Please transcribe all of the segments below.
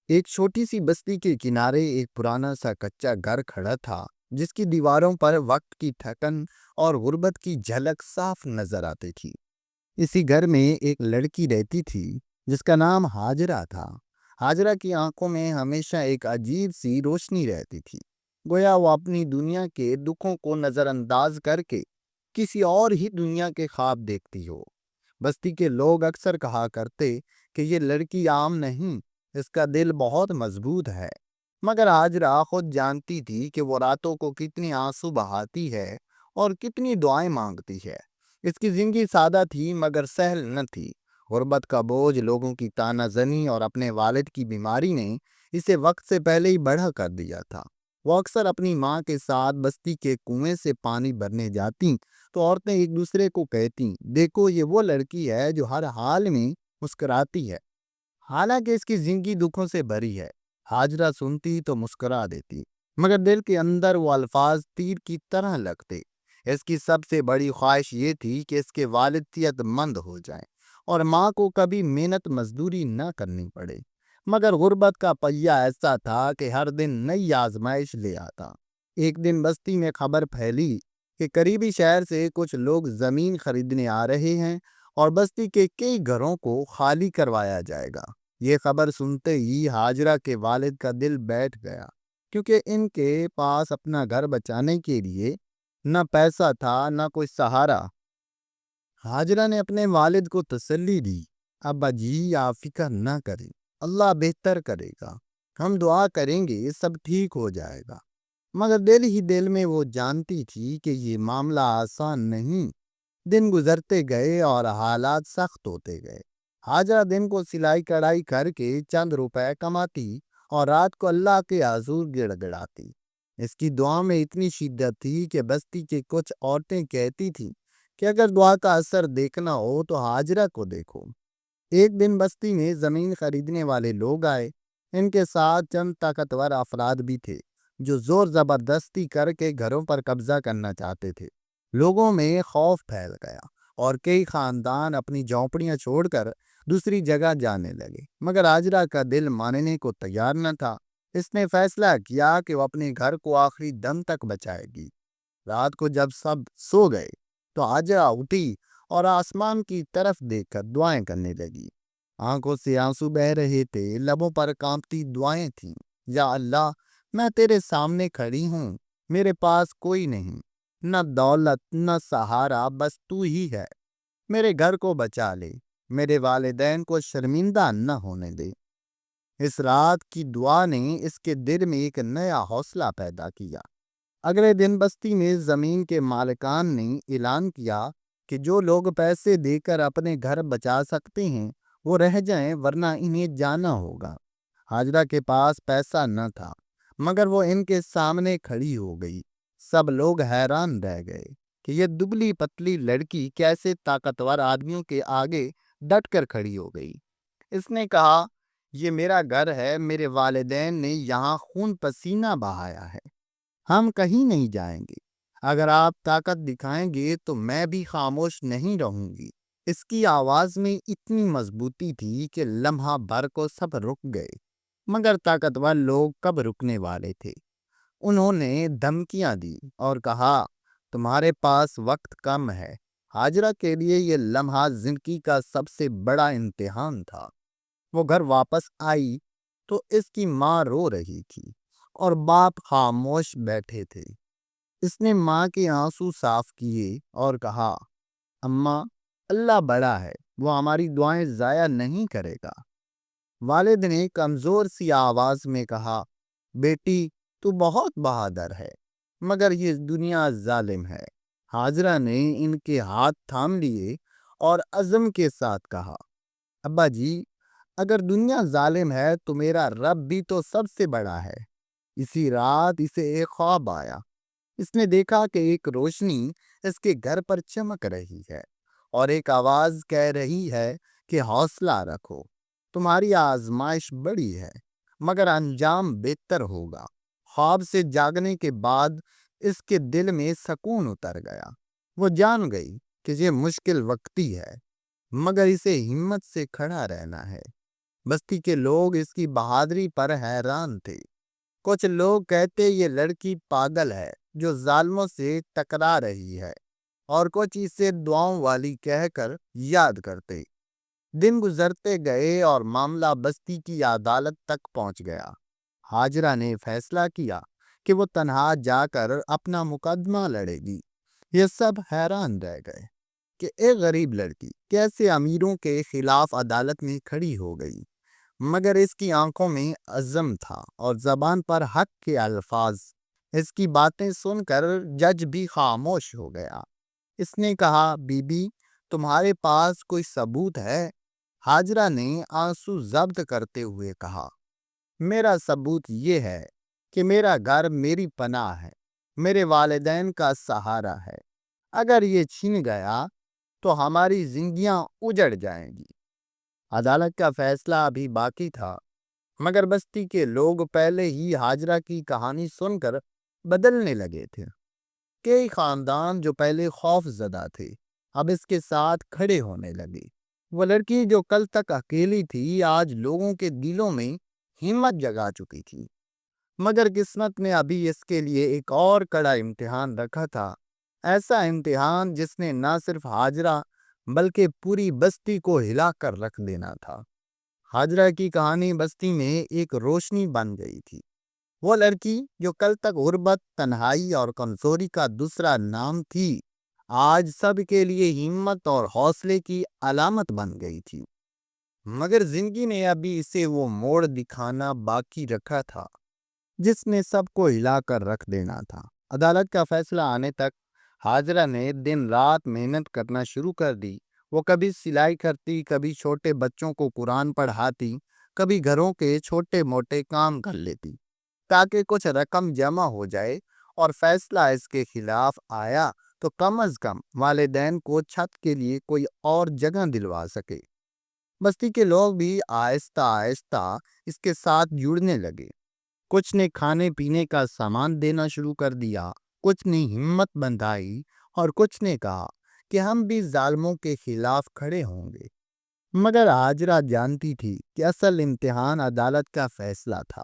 ایک چھوٹی سی بستی کے کنارے ایک پرانا سا کچا گھر کھڑا تھا، جس کی دیواروں پر وقت کی تھکن اور غربت کی جھلک صاف نظر آتی تھی۔ اسی گھر میں ایک لڑکی رہتی تھی جس کا نام ہاجرہ تھا۔ ہاجرہ کی آنکھوں میں ہمیشہ ایک عجیب سی روشنی رہتی تھی، گویا وہ اپنی دنیا کے دکھوں کو نظر انداز کر کے کسی اور ہی دنیا کے خواب دیکھتی ہو۔ بستی کے لوگ اکثر کہا کرتے کہ یہ لڑکی عام نہیں، اس کا دل بہت مضبوط ہے۔ مگر ہاجرہ خود جانتی تھی کہ وہ راتوں کو کتنی آنسو بہاتی ہے اور کتنی دعائیں مانگتی ہے۔ اس کی زندگی سادہ تھی مگر سہل نہ تھی۔ غربت کا بوجھ، لوگوں کی طعنہ زنی اور اپنے والد کی بیماری نے اسے وقت سے پہلے ہی بڑھا کر دیا تھا۔ وہ اکثر اپنی ماں کے ساتھ بستی کے کنویں سے پانی بھرنے جاتی تو عورتیں ایک دوسرے کو کہتی، دیکھو یہ وہ لڑکی ہے جو ہر حال میں مسکراتی ہے، حالانکہ اس کی زندگی دکھوں سے بھری ہے۔ ہاجرہ سنتی تو مسکرا دیتی، مگر دل کے اندر وہ الفاظ تیر کی طرح لگتے۔ اس کی سب سے بڑی خواہش یہ تھی کہ اس کے والد صحت مند ہو جائیں اور ماں کو کبھی محنت مزدوری نہ کرنی پڑے۔ مگر غربت کا پہیہ ایسا تھا کہ ہر دن نئی آزمائش لے آتا۔ ایک دن بستی میں خبر پھیلی کہ قریبی شہر سے کچھ لوگ زمین خریدنے آ رہے ہیں اور بستی کے کئی گھروں کو خالی کروایا جائے گا۔ یہ خبر سنتے ہی ہاجرہ کے والد کا دل بیٹھ گیا، کیونکہ ان کے پاس اپنا گھر بچانے کے لیے نہ پیسہ تھا نہ کوئی سہارا۔ ہاجرہ نے اپنے والد کو تسلی دی، ابا جی آپ فکر نہ کریں، اللہ بہتر کرے گا، ہم دعا کریں گے سب ٹھیک ہو جائے گا۔ مگر دل ہی دل میں وہ جانتی تھی کہ یہ معاملہ آسان نہیں۔ دن گزرتے گئے اور حالات سخت ہوتے گئے۔ ہاجرہ دن کو سلائی کڑھائی کر کے چند روپے کماتی اور رات کو اللہ کے حضور گڑ گڑاتی۔ اس کی دعا میں اتنی شدت تھی کہ بستی کے کچھ عورتیں کہتی تھیں کہ اگر دعا کا اثر دیکھنا ہو تو ہاجرہ کو دیکھو۔ ایک دن بستی میں زمین خریدنے والے لوگ آئے۔ ان کے ساتھ چند طاقتور افراد بھی تھے جو زور زبردستی کر کے گھروں پر قبضہ کرنا چاہتے تھے۔ لوگوں میں خوف پھیل گیا اور کئی خاندان اپنی جھونپڑیاں چھوڑ کر دوسری جگہ جانے لگے۔ مگر ہاجرہ کا دل ماننے کو تیار نہ تھا۔ اس نے فیصلہ کیا کہ وہ اپنے گھر کو آخری دم تک بچائے گی۔ رات کو جب سب سو گئے تو ہاجرہ اٹھی اور آسمان کی طرف دیکھ کر دعائیں کرنے لگی۔ آنکھوں سے آنسو بہہ رہے تھے، لبوں پر کانپتی دعائیں تھیں۔ یا اللہ، میں تیرے سامنے کھڑی ہوں، میرے پاس کوئی نہیں، نہ دولت نہ سہارا، بس تو ہی ہے۔ میرے گھر کو بچا لے، میرے والدین کو شرمندہ نہ ہونے دے۔ اس رات کی دعا نے اس کے دل میں ایک نیا حوصلہ پیدا کیا۔ اگلے دن بستی میں زمین کے مالکان نے اعلان کیا کہ جو لوگ پیسے دے کر اپنے گھر بچا سکتے ہیں وہ رہ جائیں، ورنہ انہیں جانا ہوگا۔ ہاجرہ کے پاس پیسہ نہ تھا، مگر وہ ان کے سامنے کھڑی ہو گئی۔ سب لوگ حیران رہ گئے کہ یہ دبلی پتلی لڑکی کیسے طاقتور آدمیوں کے آگے ڈٹ کر کھڑی ہو گئی۔ اس نے کہا، یہ میرا گھر ہے، میرے والدین نے یہاں خون پسینہ بہایا ہے، ہم کہیں نہیں جائیں گے۔ اگر آپ طاقت دکھائیں گے تو میں بھی خاموش نہیں رہوں گی۔ اس کی آواز میں اتنی مضبوطی تھی کہ لمحہ بھر کو سب رک گئے۔ مگر طاقتور لوگ کب رکنے والے تھے؟ انہوں نے دھمکیاں دی اور کہا، تمہارے پاس وقت کم ہے۔ ہاجرہ کے لیے یہ لمحہ زندگی کا سب سے بڑا امتحان تھا۔ وہ گھر واپس آئی تو اس کی ماں رو رہی تھی اور باپ خاموش بیٹھے تھے۔ اس نے ماں کے آنسو صاف کیے اور کہا، اماں، اللہ بڑا ہے، وہ ہماری دعائیں ضائع نہیں کرے گا۔ والد نے کمزور سی آواز میں کہا، بیٹی تو بہت بہادر ہے، مگر یہ دنیا ظالم ہے۔ ہاجرہ نے ان کے ہاتھ تھام لیے اور عزم کے ساتھ کہا، ابا جی، اگر دنیا ظالم ہے تو میرا رب بھی تو سب سے بڑا ہے۔ اسی رات اسے ایک خواب آیا۔ اس نے دیکھا کہ ایک روشنی اس کے گھر پر چمک رہی ہے اور ایک آواز کہہ رہی ہے کہ حوصلہ رکھو، تمہاری آزمائش بڑی ہے مگر انجام بہتر ہوگا۔ خواب سے جاگنے کے بعد اس کے دل میں سکون اتر گیا۔ وہ جان گئی کہ یہ مشکل وقتی ہے، مگر اسے ہمت سے کھڑا رہنا ہے۔ بستی کے لوگ اس کی بہادری پر حیران تھے۔ کچھ لوگ کہتے یہ لڑکی پاگل ہے جو ظالموں سے ٹکرا رہی ہے، اور کچھ اسے دعاؤں والی کہہ کر یاد کرتے۔ دن گزرتے گئے اور معاملہ بستی کی عدالت تک پہنچ گیا۔ ہاجرہ نے فیصلہ کیا کہ وہ تنہا جا کر اپنا مقدمہ لڑے گی۔ یہ سب حیران رہ گئے کہ ایک غریب لڑکی کیسے امیروں کے خلاف عدالت میں کھڑی ہو گئی، مگر اس کی آنکھوں میں عزم تھا اور زبان پر حق کے الفاظ۔ اس کی باتیں سن کر جج بھی خاموش ہو گیا۔ اس نے کہا، بی بی، تمہارے پاس کوئی ثبوت ہے؟ ہاجرہ نے آنسو ضبط کرتے ہوئے کہا، میرا ثبوت یہ ہے کہ میرا گھر میری پناہ ہے، میرے والدین کا سہارا ہے۔ اگر یہ چھن گیا تو ہماری زندگیاں اجڑ جائیں گی۔ عدالت کا فیصلہ ابھی باقی تھا، مگر بستی کے لوگ پہلے ہی ہاجرہ کی کہانی سن کر بدلنے لگے تھے۔ کئی خاندان جو پہلے خوف زدہ تھے اب اس کے ساتھ کھڑے ہونے لگے۔ وہ لڑکی جو کل تک اکیلی تھی آج لوگوں کے دلوں میں ہمت جگا چکی تھی۔ مگر قسمت نے ابھی اس کے لیے ایک اور کڑا امتحان رکھا تھا، ایسا امتحان جس نے نہ صرف ہاجرہ بلکہ پوری بستی کو ہلا کر رکھ دینا تھا۔ ہاجرہ کی کہانی بستی میں ایک روشنی بن گئی تھی۔ وہ لڑکی جو کل تک غربت، تنہائی اور کمزوری کا دوسرا نام تھی، آج سب کے لیے ہمت اور حوصلے کی علامت بن گئی تھی۔ مگر زندگی نے ابھی اسے وہ موڑ دکھانا باقی رکھا تھا جس نے سب کو ہلا کر رکھ دینا تھا۔ عدالت کا فیصلہ آنے تک ہاجرہ نے دن رات محنت کرنا شروع کر دی۔ وہ کبھی سلائی کرتی، کبھی چھوٹے بچوں کو قرآن پڑھاتی، کبھی گھروں کے چھوٹے موٹے کام کر لیتی تاکہ کچھ رقم جمع ہو جائے، اور فیصلہ اس کے خلاف آیا تو کم از کم والدین کو چھت کے لیے کوئی اور جگہ دلوا سکے۔ بستی کے لوگ بھی آہستہ آہستہ اس کے ساتھ جڑنے لگے۔ کچھ نے کھانے پینے کا سامان دینا شروع کر دیا، کچھ نے ہمت بندھائی، اور کچھ نے کہا کہ ہم بھی ظالموں کے خلاف کھڑے ہوں گے۔ مگر ہاجرہ جانتی تھی کہ اصل امتحان عدالت کا فیصلہ تھا،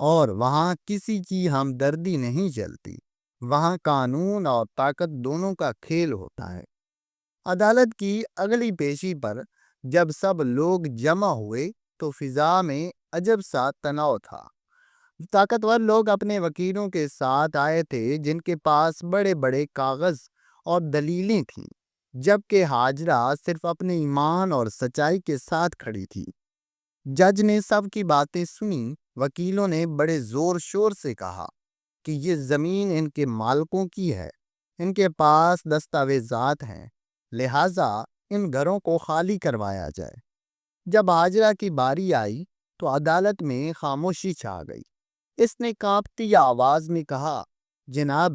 اور وہاں کسی کی ہمدردی نہیں چلتی، وہاں قانون اور طاقت دونوں کا کھیل ہوتا ہے۔ عدالت کی اگلی پیشی پر جب سب لوگ جمع ہوئے تو فضا میں عجب سا تناؤ تھا۔ طاقتور لوگ اپنے وکیلوں کے ساتھ آئے تھے جن کے پاس بڑے بڑے کاغذ اور دلیلیں تھیں، جبکہ ہاجرہ صرف اپنے ایمان اور سچائی کے ساتھ کھڑی تھی۔ جج نے سب کی باتیں سنی۔ وکیلوں نے بڑے زور شور سے کہا کہ یہ زمین ان کے مالکوں کی ہے، ان کے پاس دستاویزات ہیں، لہٰذا ان گھروں کو خالی کروایا جائے۔ جب ہاجرہ کی باری آئی تو عدالت میں خاموشی چھا گئی۔ اس نے کانپتی آواز میں کہا، جناب،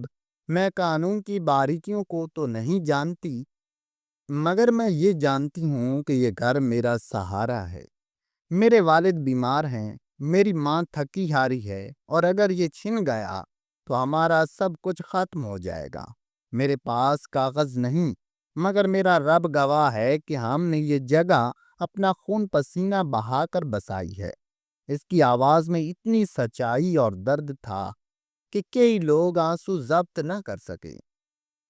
میں قانون کی باریکیوں کو تو نہیں جانتی، مگر میں یہ جانتی ہوں کہ یہ گھر میرا سہارا ہے۔ میرے والد بیمار ہیں، میری ماں تھکی ہاری ہے، اور اگر یہ چھن گیا تو ہمارا سب کچھ ختم ہو جائے گا۔ میرے پاس کاغذ نہیں، مگر میرا رب گواہ ہے کہ ہم نے یہ جگہ اپنا خون پسینہ بہا کر بسائی ہے۔ اس کی آواز میں اتنی سچائی اور درد تھا کہ کئی لوگ آنسو ضبط نہ کر سکے۔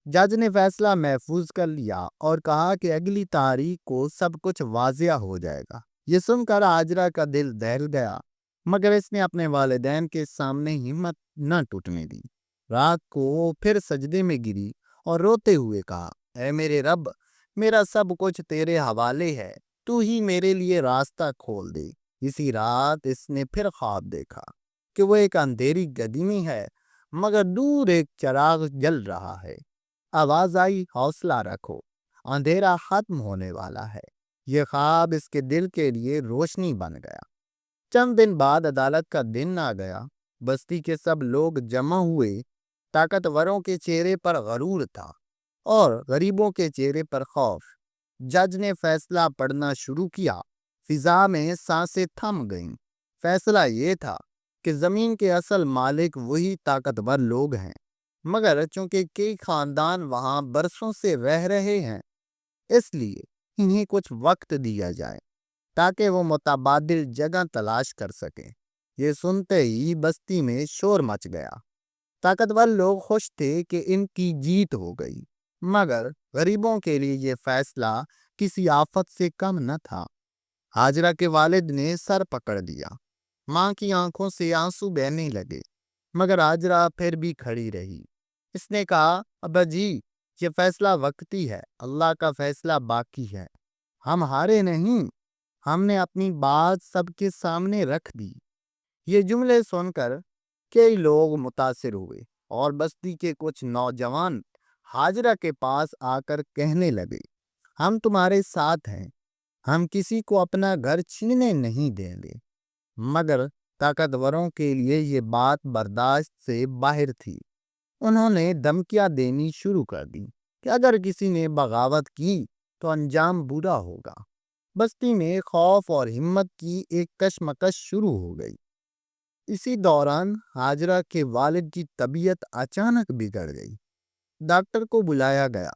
جج نے فیصلہ محفوظ کر لیا اور کہا کہ اگلی تاریخ کو سب کچھ واضح ہو جائے گا۔ یہ سن کر ہاجرہ کا دل دہل گیا، مگر اس نے اپنے والدین کے سامنے ہمت نہ ٹوٹنے دی۔ رات کو پھر سجدے میں گری اور روتے ہوئے کہا، اے میرے رب، میرا سب کچھ تیرے حوالے ہے، تو ہی میرے لیے راستہ کھول دے۔ اسی رات اس نے پھر خواب دیکھا کہ وہ ایک اندھیری گلی میں ہے، مگر دور ایک چراغ جل رہا ہے۔ آواز آئی، حوصلہ رکھو، اندھیرا ختم ہونے والا ہے۔ یہ خواب اس کے دل کے لیے روشنی بن گیا۔ چند دن بعد عدالت کا دن آ گیا۔ بستی کے سب لوگ جمع ہوئے۔ طاقتوروں کے چہرے پر غرور تھا اور غریبوں کے چہرے پر خوف۔ جج نے فیصلہ پڑھنا شروع کیا۔ فضا میں سانسیں تھم گئیں۔ فیصلہ یہ تھا کہ زمین کے اصل مالک وہی طاقتور لوگ ہیں، مگر چونکہ کئی خاندان وہاں برسوں سے رہ رہے ہیں، اس لیے انہیں کچھ وقت دیا جائے۔ تاکہ وہ متبادل جگہ تلاش کر سکیں۔ یہ سنتے ہی بستی میں شور مچ گیا۔ طاقتور لوگ خوش تھے کہ ان کی جیت ہو گئی، مگر غریبوں کے لیے یہ فیصلہ کسی آفت سے کم نہ تھا۔ ہاجرہ کے والد نے سر پکڑ لیا۔ ماں کی آنکھوں سے آنسو بہنے لگے، مگر ہاجرہ پھر بھی کھڑی رہی۔ اس نے کہا، ابا جی، یہ فیصلہ وقتی ہے، اللہ کا فیصلہ باقی ہے۔ ہم ہارے نہیں، ہم نے اپنی بات سب کے سامنے رکھ دی۔ یہ جملے سن کر کئی لوگ متاثر ہوئے اور بستی کے کچھ نوجوان ہاجرہ کے پاس آ کر کہنے لگے، ہم تمہارے ساتھ ہیں، ہم کسی کو اپنا گھر چھیننے نہیں دیں گے۔ مگر طاقتوروں کے لیے یہ بات برداشت سے باہر تھی۔ انہوں نے دھمکیاں دینی شروع کر دی کہ اگر کسی نے بغاوت کی تو انجام برا ہوگا۔ بستی میں خوف اور ہمت کی ایک کشمکش شروع ہو گئی۔ اسی دوران ہاجرہ کے والد کی طبیعت اچانک بگڑ گئی۔ ڈاکٹر کو بلایا گیا،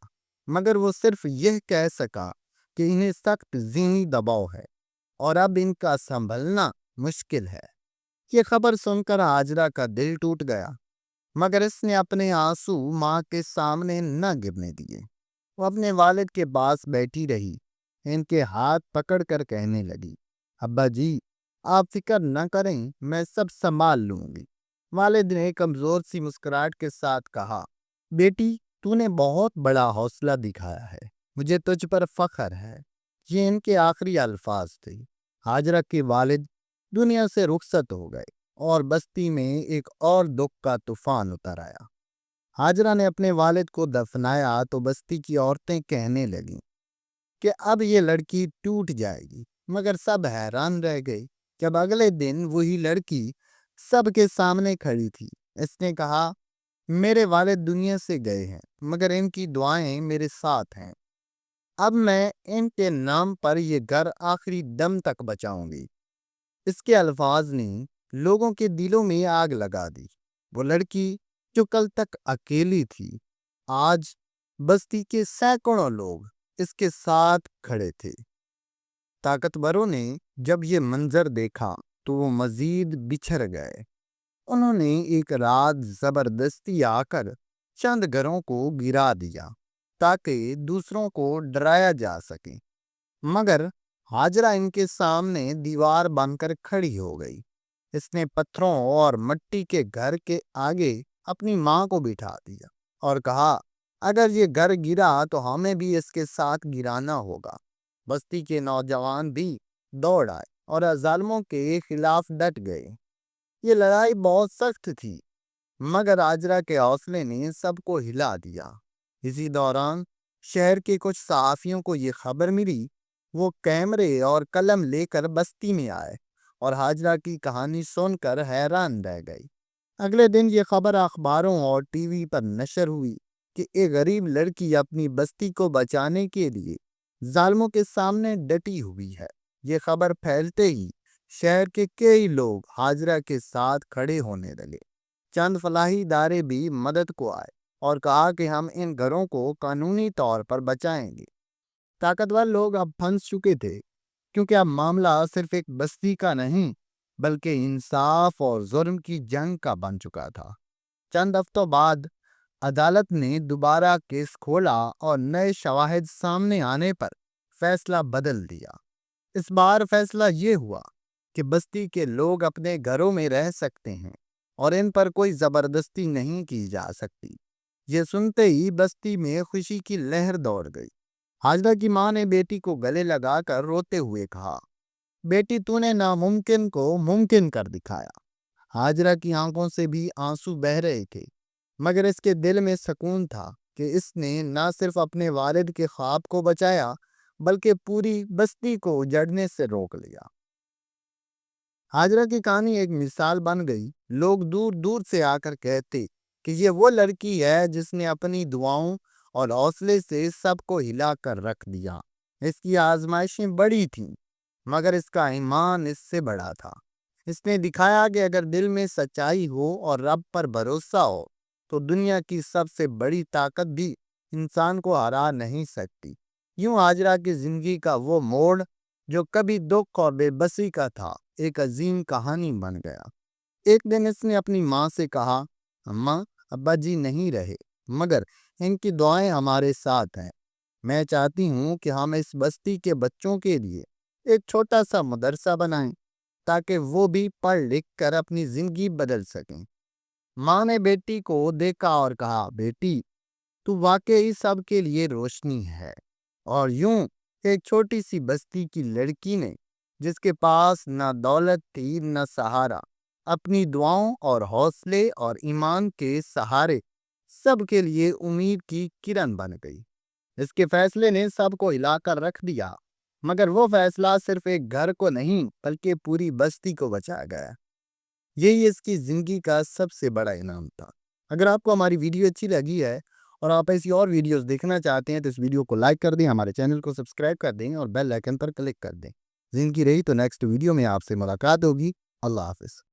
مگر وہ صرف یہ کہہ سکا کہ انہیں سخت ذہنی دباؤ ہے اور اب ان کا سنبھلنا مشکل ہے۔ یہ خبر سن کر ہاجرہ کا دل ٹوٹ گیا، مگر اس نے اپنے آنسو ماں کے سامنے نہ گرنے دیے۔ وہ اپنے والد کے پاس بیٹھی رہی، ان کے ہاتھ پکڑ کر کہنے لگی، ابا جی، آپ فکر نہ کریں، میں سب سنبھال لوں گی۔ والد نے کمزور سی مسکراہٹ کے ساتھ کہا، بیٹی، تو نے بہت بڑا حوصلہ دکھایا ہے، مجھے تجھ پر فخر ہے۔ یہ ان کے آخری الفاظ تھے۔ ہاجرہ کے والد دنیا سے رخصت ہو گئے اور بستی میں ایک اور دکھ کا طوفان اتر آیا۔ ہاجرہ نے اپنے والد کو دفنایا تو بستی کی عورتیں کہنے لگیں کہ اب یہ لڑکی ٹوٹ جائے گی، مگر سب حیران رہ گئے جب اگلے دن وہی لڑکی سب کے سامنے کھڑی تھی۔ اس نے کہا، میرے والد دنیا سے گئے ہیں، مگر ان کی دعائیں میرے ساتھ ہیں۔ اب میں ان کے نام پر یہ گھر آخری دم تک بچاؤں گی۔ اس کے الفاظ نے لوگوں کے دلوں میں آگ لگا دی۔ وہ لڑکی جو کل تک اکیلی تھی، آج بستی کے سینکڑوں لوگ اس کے ساتھ کھڑے تھے۔ طاقتوروں نے جب یہ منظر دیکھا تو وہ مزید بچھڑ گئے۔ انہوں نے ایک رات زبردستی آ کر چند گھروں کو گرا دیا تاکہ دوسروں کو ڈرایا جا سکے، مگر ہاجرہ ان کے سامنے دیوار بن کر کھڑی ہو گئی۔ اس نے پتھروں اور مٹی کے گھر کے آگے اپنی ماں کو بٹھا دیا اور کہا، اگر یہ گھر گرا تو ہمیں بھی اس کے ساتھ گرانا ہوگا۔ بستی کے نوجوان بھی دوڑ آئے اور ظالموں کے خلاف ڈٹ گئے۔ یہ لڑائی بہت سخت تھی، مگر ہاجرہ کے حوصلے نے سب کو ہلا دیا۔ اسی دوران شہر کے کچھ صحافیوں کو یہ خبر ملی۔ وہ کیمرے اور قلم لے کر بستی میں آئے اور ہاجرہ کی کہانی سن کر حیران رہ گئی۔ اگلے دن یہ خبر اخباروں اور ٹی وی پر نشر ہوئی کہ ایک غریب لڑکی اپنی بستی کو بچانے کے لیے ظالموں کے سامنے ڈٹی ہوئی ہے۔ یہ خبر پھیلتے ہی شہر کے کئی لوگ ہاجرہ کے ساتھ کھڑے ہونے لگے۔ چند فلاحی ادارے بھی مدد کو آئے اور کہا کہ ہم ان گھروں کو قانونی طور پر بچائیں گے۔ طاقتور لوگ اب پھنس چکے تھے، کیونکہ اب معاملہ صرف ایک بستی کا نہیں بلکہ انصاف اور ظلم کی جنگ کا بن چکا تھا۔ چند ہفتوں بعد عدالت نے دوبارہ کیس کھولا اور نئے شواہد سامنے آنے پر فیصلہ بدل دیا۔ اس بار فیصلہ یہ ہوا کہ بستی کے لوگ اپنے گھروں میں رہ سکتے ہیں اور ان پر کوئی زبردستی نہیں کی جا سکتی۔ یہ سنتے ہی بستی میں خوشی کی لہر دوڑ گئی۔ ہاجرہ کی ماں نے بیٹی کو گلے لگا کر روتے ہوئے کہا، بیٹی، تو نے ناممکن کو ممکن کر دکھایا۔ ہاجرہ کی آنکھوں سے بھی آنسو بہہ رہے تھے، مگر اس کے دل میں سکون تھا کہ اس نے نہ صرف اپنے والد کے خواب کو بچایا بلکہ پوری بستی کو اجڑنے سے روک لیا۔ ہاجرہ کی کہانی ایک مثال بن گئی۔ لوگ دور دور سے آ کر کہتے کہ یہ وہ لڑکی ہے جس نے اپنی دعاؤں اور حوصلے سے سب کو ہلا کر رکھ دیا۔ اس کی آزمائشیں بڑی تھیں، مگر اس کا ایمان اس سے بڑا تھا۔ اس نے دکھایا کہ اگر دل میں سچائی ہو اور رب پر بھروسہ ہو تو دنیا کی سب سے بڑی طاقت بھی انسان کو ہرا نہیں سکتی۔ یوں ہاجرہ کی زندگی کا وہ موڑ جو کبھی دکھ اور بے بسی کا تھا ایک عظیم کہانی بن گیا۔ ایک دن اس نے اپنی ماں سے کہا، اماں، ابا جی نہیں رہے، مگر ان کی دعائیں ہمارے ساتھ ہیں۔ میں چاہتی ہوں کہ ہم اس بستی کے بچوں کے لیے ایک چھوٹا سا مدرسہ بنائیں تاکہ وہ بھی پڑھ لکھ کر اپنی زندگی بدل سکیں۔ ماں نے بیٹی کو دیکھا اور کہا، بیٹی، تو واقعی سب کے لیے روشنی ہے۔ اور یوں ایک چھوٹی سی بستی کی لڑکی نے، جس کے پاس نہ دولت تھی نہ سہارا، اپنی دعاؤں اور حوصلے اور ایمان کے سہارے سب کے لیے امید کی کرن بن گئی۔ اس کے فیصلے نے سب کو ہلا کر رکھ دیا، مگر وہ فیصلہ صرف ایک گھر کو نہیں بلکہ پوری بستی کو بچا گیا۔ یہی اس کی زندگی کا سب سے بڑا انعام تھا۔ اگر آپ کو ہماری ویڈیو اچھی لگی ہے اور آپ ایسی اور ویڈیوز دیکھنا چاہتے ہیں تو اس ویڈیو کو لائک کر دیں، ہمارے چینل کو سبسکرائب کر دیں اور بیل آئیکن پر کلک کر دیں۔ زندگی رہی تو نیکسٹ ویڈیو میں آپ سے ملاقات ہوگی۔ اللہ حافظ۔